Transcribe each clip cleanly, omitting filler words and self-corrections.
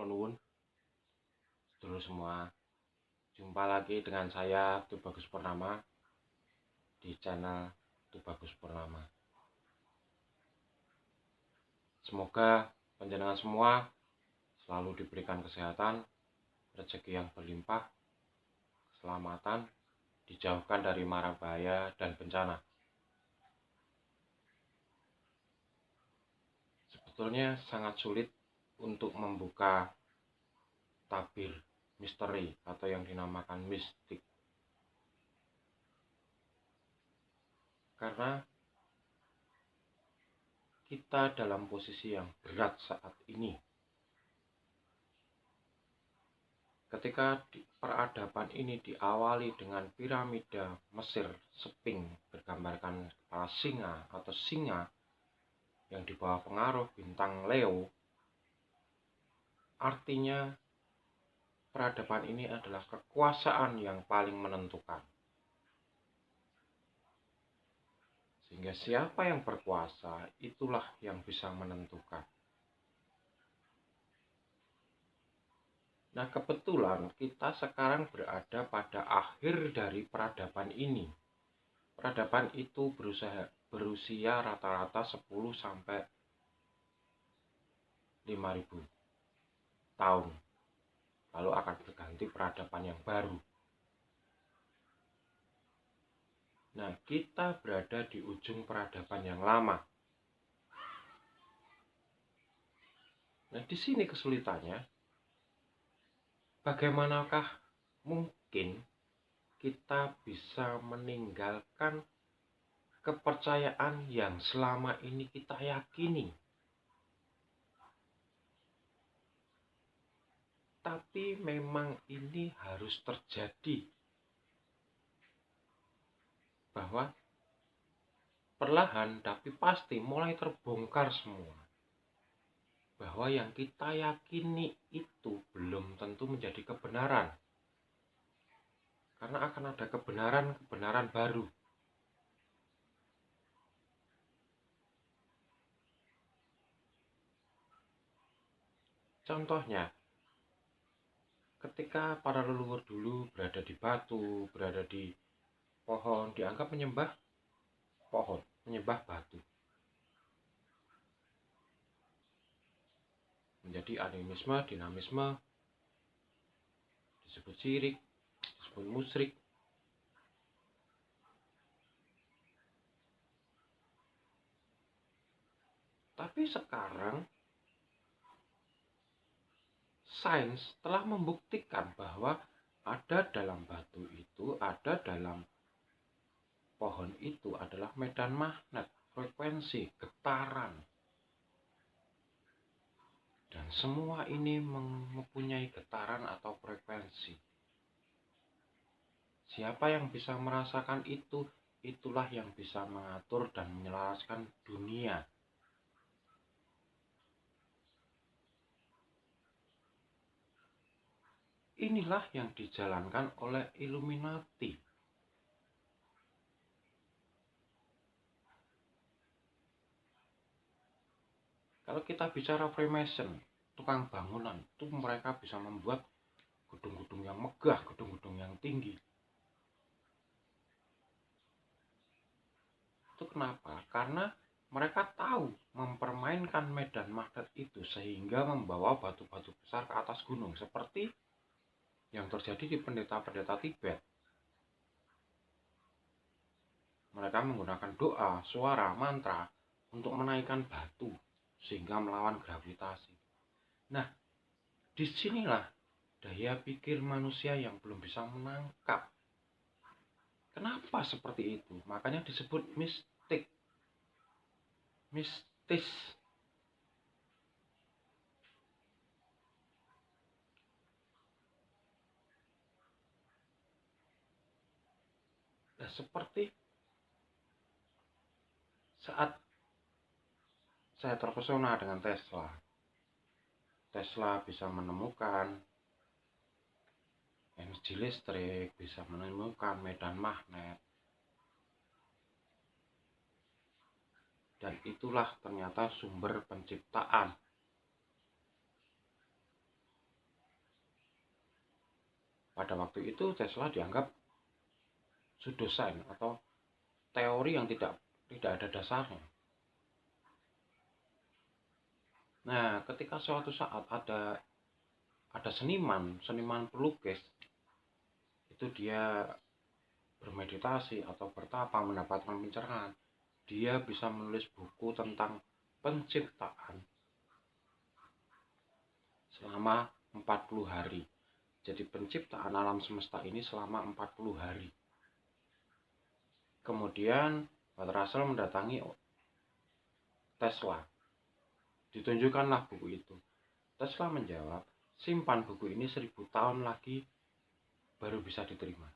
Nuwun, sedulur semua. Jumpa lagi dengan saya Tubagus Purnama di channel Tubagus Purnama. Semoga panjenengan semua selalu diberikan kesehatan, rezeki yang berlimpah, keselamatan, dijauhkan dari mara bahaya dan bencana. Sebetulnya sangat sulit untuk membuka tabir misteri atau yang dinamakan mistik. Karena kita dalam posisi yang berat saat ini. Ketika peradaban ini diawali dengan piramida Mesir Sphinx bergambarkan kepala singa atau singa yang di bawah pengaruh bintang Leo, artinya peradaban ini adalah kekuasaan yang paling menentukan. Sehingga siapa yang berkuasa, itulah yang bisa menentukan. Nah, kebetulan kita sekarang berada pada akhir dari peradaban ini. Peradaban itu berusia rata-rata 10 sampai 5.000 tahun. Lalu akan berganti peradaban yang baru. Nah, kita berada di ujung peradaban yang lama. Nah, di sini kesulitannya, bagaimanakah mungkin kita bisa meninggalkan kepercayaan yang selama ini kita yakini? Tapi memang ini harus terjadi. Bahwa perlahan tapi pasti mulai terbongkar semua. Bahwa yang kita yakini itu belum tentu menjadi kebenaran. Karena akan ada kebenaran baru. Contohnya, ketika para leluhur dulu berada di batu, berada di pohon, dianggap menyembah pohon, menyembah batu. Menjadi animisme, dinamisme, disebut syirik, disebut musyrik. Tapi sekarang sains telah membuktikan bahwa ada dalam batu itu, ada dalam pohon itu adalah medan magnet, frekuensi, getaran. Dan semua ini mempunyai getaran atau frekuensi. Siapa yang bisa merasakan itu, itulah yang bisa mengatur dan menyelaraskan dunia. Inilah yang dijalankan oleh Illuminati. Kalau kita bicara Freemason, tukang bangunan, itu mereka bisa membuat gedung-gedung yang megah, gedung-gedung yang tinggi. Itu kenapa? Karena mereka tahu mempermainkan medan magnet itu sehingga membawa batu-batu besar ke atas gunung. Seperti yang terjadi di pendeta-pendeta Tibet. Mereka menggunakan doa, suara, mantra untuk menaikkan batu sehingga melawan gravitasi. Nah, disinilah daya pikir manusia yang belum bisa menangkap. Kenapa seperti itu? Makanya disebut mistis. Nah, seperti saat saya terpesona dengan Tesla. Tesla bisa menemukan energi listrik, bisa menemukan medan magnet. Dan itulah ternyata sumber penciptaan. Pada waktu itu Tesla dianggap pseudosains atau teori yang tidak ada dasarnya. Nah, ketika suatu saat ada seniman pelukis, itu dia bermeditasi atau bertapa mendapatkan pencerahan, dia bisa menulis buku tentang penciptaan selama 40 hari. Jadi penciptaan alam semesta ini selama 40 hari. Kemudian Russell mendatangi Tesla. Ditunjukkanlah buku itu. Tesla menjawab, simpan buku ini 1000 tahun lagi baru bisa diterima.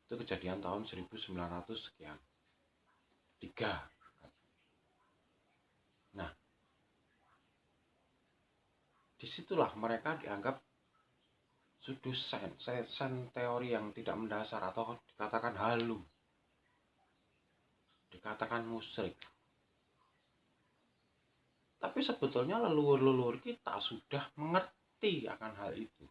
Itu kejadian tahun 1900 sekian. 3. Nah, disitulah mereka dianggap pseudosains, teori yang tidak mendasar atau dikatakan halu, dikatakan musyrik. Tapi sebetulnya leluhur-leluhur kita sudah mengerti akan hal itu.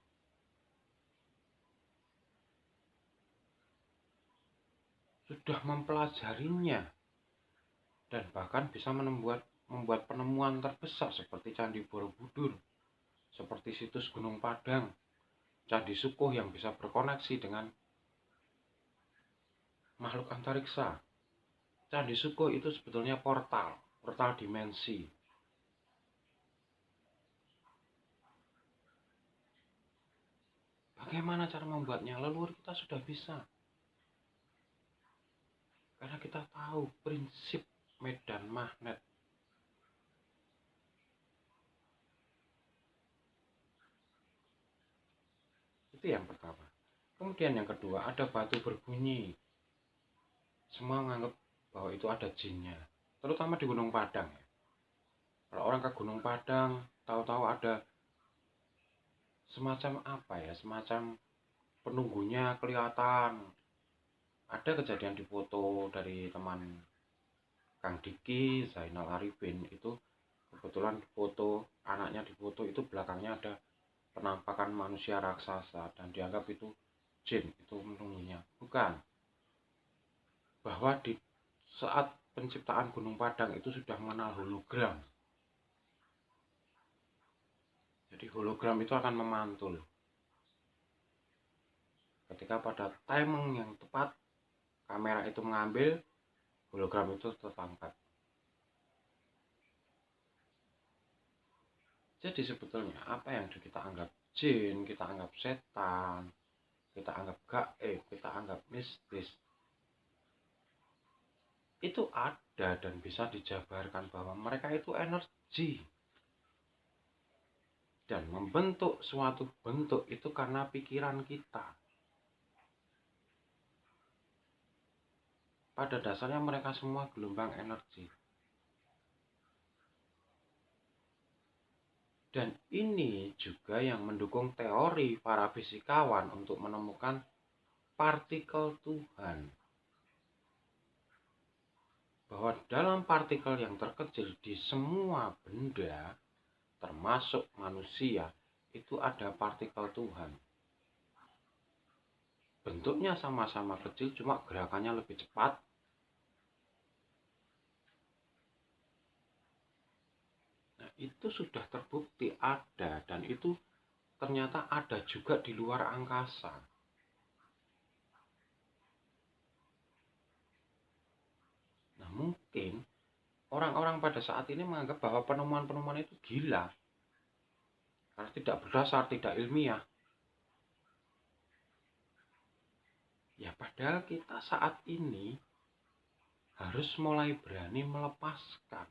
Sudah mempelajarinya. Dan bahkan bisa membuat penemuan terbesar seperti Candi Borobudur, seperti situs Gunung Padang, Candi Sukuh yang bisa berkoneksi dengan makhluk antariksa. Candi Sukuh itu sebetulnya portal dimensi. Bagaimana cara membuatnya? Leluhur kita sudah bisa. Karena kita tahu prinsip medan magnet. Itu yang pertama. Kemudian yang kedua, ada batu berbunyi. Semua menganggap bahwa itu ada jinnya. Terutama di Gunung Padang. Kalau orang ke Gunung Padang, tahu-tahu ada semacam apa ya, semacam penunggunya kelihatan. Ada kejadian di foto dari teman Kang Diki, Zainal Arifin, itu kebetulan foto anaknya di foto itu belakangnya ada penampakan manusia raksasa dan dianggap itu jin, itu penunggunya. Bukan. Bahwa di saat penciptaan Gunung Padang itu sudah mengenal hologram. Jadi hologram itu akan memantul. Ketika pada timing yang tepat, kamera itu mengambil, hologram itu terangkat. Jadi sebetulnya apa yang kita anggap jin, kita anggap setan, kita anggap gaib, kita anggap mistis, itu ada dan bisa dijabarkan bahwa mereka itu energi. Dan membentuk suatu bentuk itu karena pikiran kita. Pada dasarnya mereka semua gelombang energi. Dan ini juga yang mendukung teori para fisikawan untuk menemukan partikel Tuhan. Bahwa dalam partikel yang terkecil di semua benda, termasuk manusia, itu ada partikel Tuhan. Bentuknya sama-sama kecil, cuma gerakannya lebih cepat. Itu sudah terbukti ada, dan itu ternyata ada juga di luar angkasa. Nah, mungkin orang-orang pada saat ini menganggap bahwa penemuan-penemuan itu gila karena tidak berdasar, tidak ilmiah. Ya, padahal kita saat ini harus mulai berani melepaskan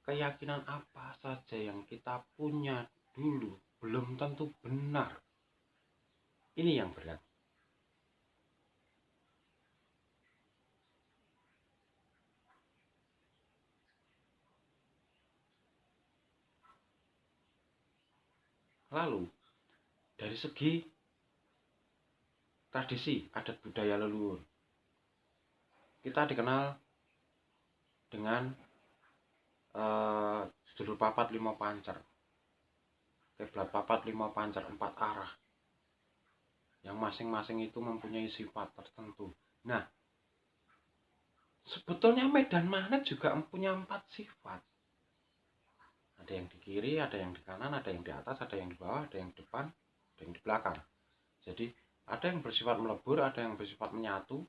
keyakinan apa saja yang kita punya dulu belum tentu benar. Ini yang berat. Lalu, dari segi tradisi, adat budaya leluhur, kita dikenal dengan sedulur papat lima pancer. kiblat papat lima pancar 4 arah yang masing-masing itu mempunyai sifat tertentu. Nah, sebetulnya medan magnet juga mempunyai 4 sifat. Ada yang di kiri, ada yang di kanan, ada yang di atas, ada yang di bawah, ada yang di depan, ada yang di belakang. Jadi ada yang bersifat melebur, ada yang bersifat menyatu,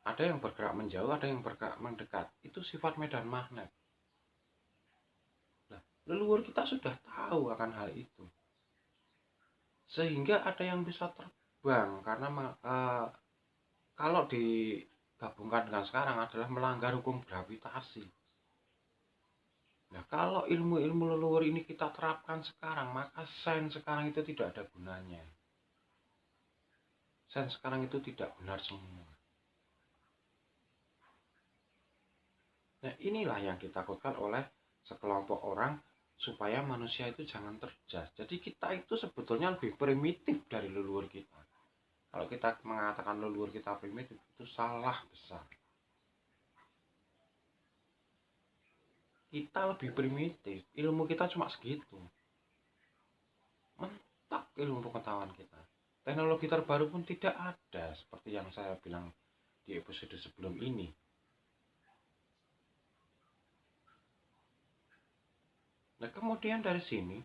ada yang bergerak menjauh, ada yang bergerak mendekat. Itu sifat medan magnet. Nah, leluhur kita sudah tahu akan hal itu. Sehingga ada yang bisa terbang karena kalau digabungkan dengan sekarang adalah melanggar hukum gravitasi. Nah, kalau ilmu-ilmu leluhur ini kita terapkan sekarang, maka sains sekarang itu tidak ada gunanya. Sains sekarang itu tidak benar semua. Nah, inilah yang ditakutkan oleh sekelompok orang supaya manusia itu jangan terjas. Jadi kita itu sebetulnya lebih primitif dari leluhur kita. Kalau kita mengatakan leluhur kita primitif, itu salah besar. Kita lebih primitif, ilmu kita cuma segitu. Mentok ilmu pengetahuan kita. Teknologi terbaru pun tidak ada, seperti yang saya bilang di episode sebelum ini. Nah, kemudian dari sini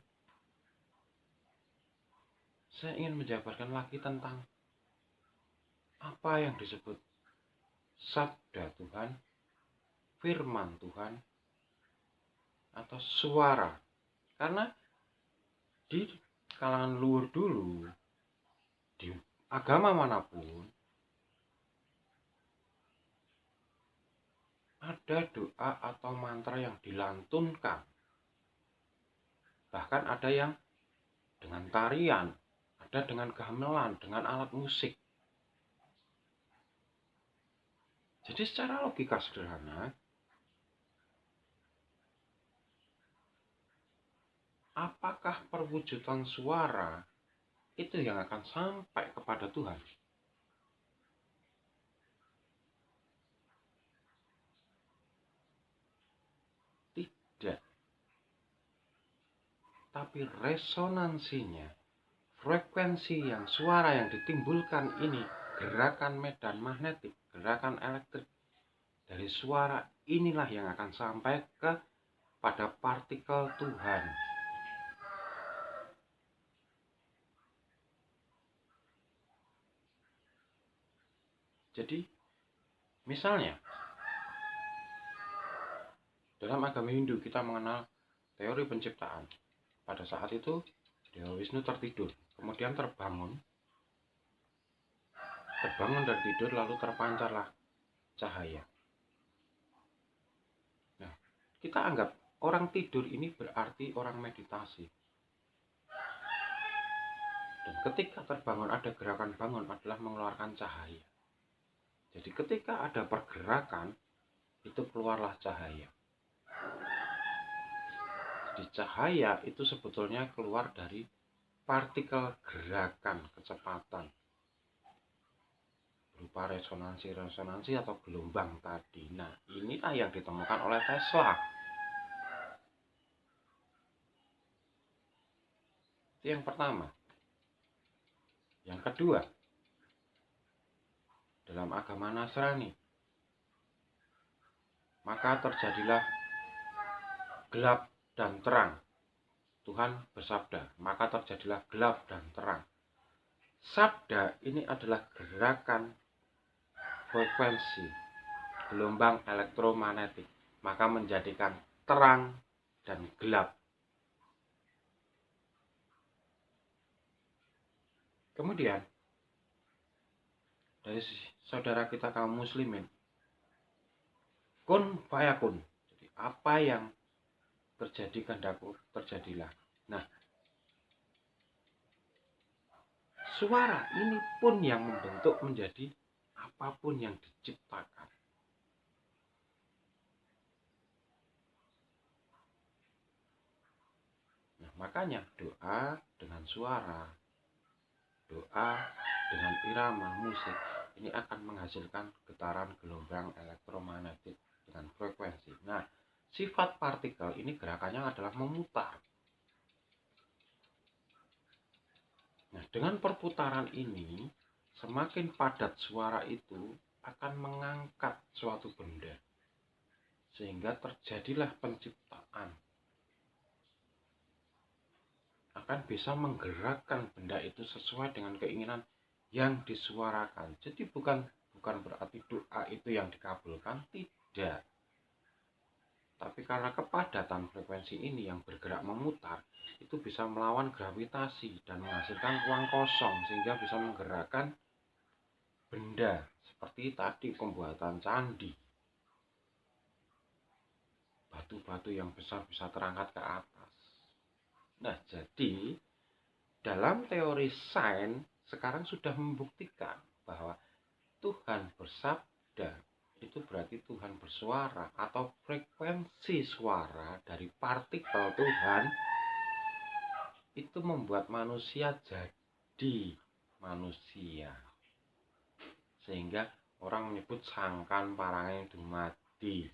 saya ingin menjabarkan lagi tentang apa yang disebut sabda Tuhan, firman Tuhan, atau suara. Karena di kalangan luhur dulu, di agama manapun, ada doa atau mantra yang dilantunkan. Bahkan ada yang dengan tarian, ada dengan gamelan, dengan alat musik. Jadi secara logika sederhana, apakah perwujudan suara itu yang akan sampai kepada Tuhan? Tidak. Tapi resonansinya, frekuensi yang suara yang ditimbulkan ini, gerakan medan magnetik, gerakan elektrik dari suara inilah yang akan sampai pada partikel Tuhan. Jadi, misalnya, dalam agama Hindu kita mengenal teori penciptaan. Pada saat itu, Dewa Wisnu tertidur, kemudian terbangun dari tidur lalu terpancarlah cahaya. Nah, kita anggap orang tidur ini berarti orang meditasi. Dan ketika terbangun ada gerakan bangun adalah mengeluarkan cahaya. Jadi ketika ada pergerakan, itu keluarlah cahaya. Jadi cahaya itu sebetulnya keluar dari partikel gerakan kecepatan. Berupa resonansi atau gelombang tadi. Nah, inilah yang ditemukan oleh Tesla. Itu yang pertama. Yang kedua, dalam agama Nasrani, maka terjadilah gelap dan terang. Tuhan bersabda, maka terjadilah gelap dan terang. Sabda ini adalah gerakan frekuensi gelombang elektromagnetik, maka menjadikan terang dan gelap. Kemudian dari saudara kita kaum muslimin, kun fayakun. Jadi apa yang terjadi kehendakku terjadilah. Nah, suara ini pun yang membentuk menjadi apapun yang diciptakan. Nah, makanya doa dengan suara, doa dengan irama musik ini akan menghasilkan getaran gelombang elektromagnetik dengan frekuensi. Nah, sifat partikel ini gerakannya adalah memutar. Nah, dengan perputaran ini, semakin padat suara itu akan mengangkat suatu benda, sehingga terjadilah penciptaan. Akan bisa menggerakkan benda itu sesuai dengan keinginan yang disuarakan. Jadi bukan berarti doa itu yang dikabulkan, tidak. Tapi karena kepadatan frekuensi ini yang bergerak memutar, itu bisa melawan gravitasi dan menghasilkan ruang kosong sehingga bisa menggerakkan benda seperti tadi pembuatan candi. Batu-batu yang besar bisa terangkat ke atas. Nah, jadi dalam teori sains sekarang sudah membuktikan bahwa Tuhan bersabda itu berarti Tuhan bersuara, atau frekuensi suara dari partikel Tuhan itu membuat manusia jadi manusia. Sehingga orang menyebut sangkan parangé dumadi.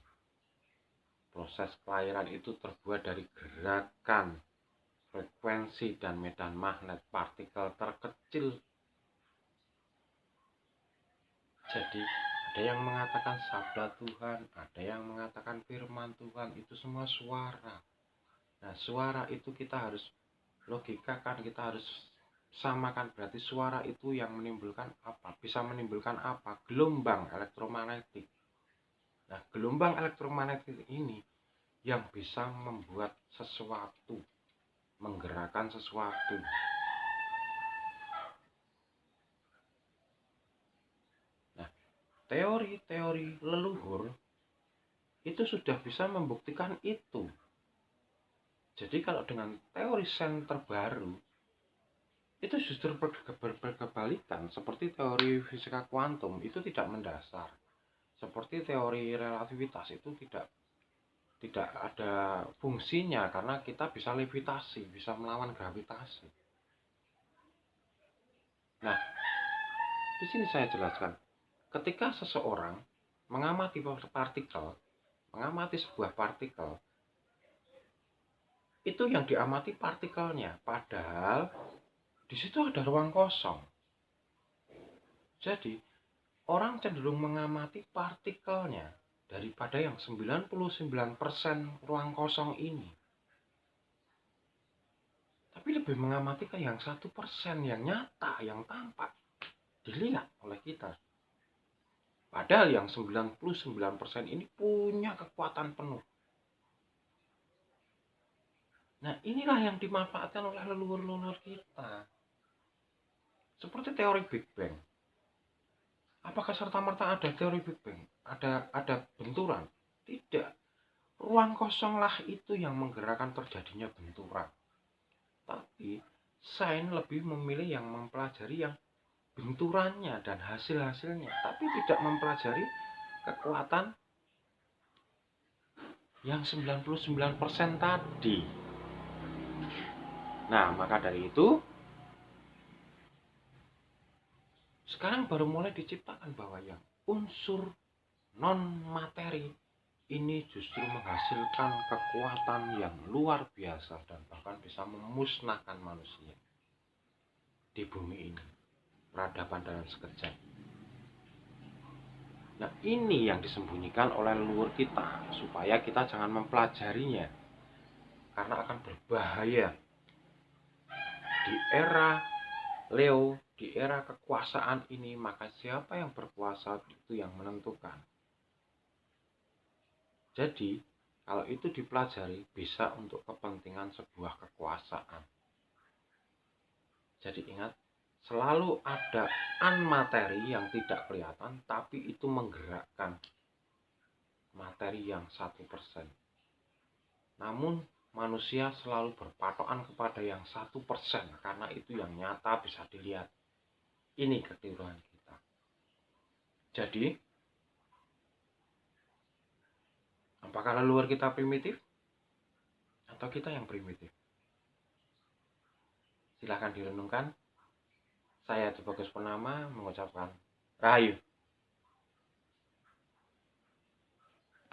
Proses kelahiran itu terbuat dari gerakan frekuensi dan medan magnet partikel terkecil. Jadi ada yang mengatakan sabda Tuhan, ada yang mengatakan firman Tuhan, itu semua suara. Nah, suara itu kita harus logikakan, kita harus samakan. Berarti suara itu yang menimbulkan apa? Bisa menimbulkan apa? Gelombang elektromagnetik. Nah, gelombang elektromagnetik ini yang bisa membuat sesuatu, menggerakkan sesuatu. Nah, teori-teori leluhur itu sudah bisa membuktikan itu. Jadi kalau dengan teori sains terbaru, itu justru berkebalikan. Seperti teori fisika kuantum itu tidak mendasar. Seperti teori relativitas itu tidak ada fungsinya karena kita bisa levitasi, bisa melawan gravitasi. Nah, di sini saya jelaskan. Ketika seseorang mengamati sebuah partikel, itu yang diamati partikelnya, padahal di situ ada ruang kosong. Jadi, orang cenderung mengamati partikelnya daripada yang 99% ruang kosong ini. Tapi lebih mengamati ke yang 1% yang nyata, yang tampak, dilihat oleh kita. Padahal yang 99% ini punya kekuatan penuh. Nah, inilah yang dimanfaatkan oleh leluhur-leluhur kita. Seperti teori Big Bang. Apakah serta-merta ada teori Big Bang? Ada benturan? Tidak. Ruang kosonglah itu yang menggerakkan terjadinya benturan. Tapi sains lebih memilih yang mempelajari yang benturannya dan hasil-hasilnya, tapi tidak mempelajari kekuatan yang 99% tadi. Nah, maka dari itu sekarang baru mulai diciptakan bahwa yang unsur non-materi ini justru menghasilkan kekuatan yang luar biasa dan bahkan bisa memusnahkan manusia di bumi ini. Peradaban dalam sekejap. Nah, ini yang disembunyikan oleh leluhur kita supaya kita jangan mempelajarinya, karena akan berbahaya. Di era Leo, di era kekuasaan ini, maka siapa yang berkuasa itu yang menentukan. Jadi, kalau itu dipelajari bisa untuk kepentingan sebuah kekuasaan. Jadi ingat, selalu ada anmateri yang tidak kelihatan, tapi itu menggerakkan materi yang 1%. Namun manusia selalu berpatokan kepada yang 1% karena itu yang nyata bisa dilihat. Ini kekeliruan kita. Jadi, apakah leluhur kita primitif? Atau kita yang primitif? Silahkan direnungkan. Saya Tubagus Purnama mengucapkan Rahayu.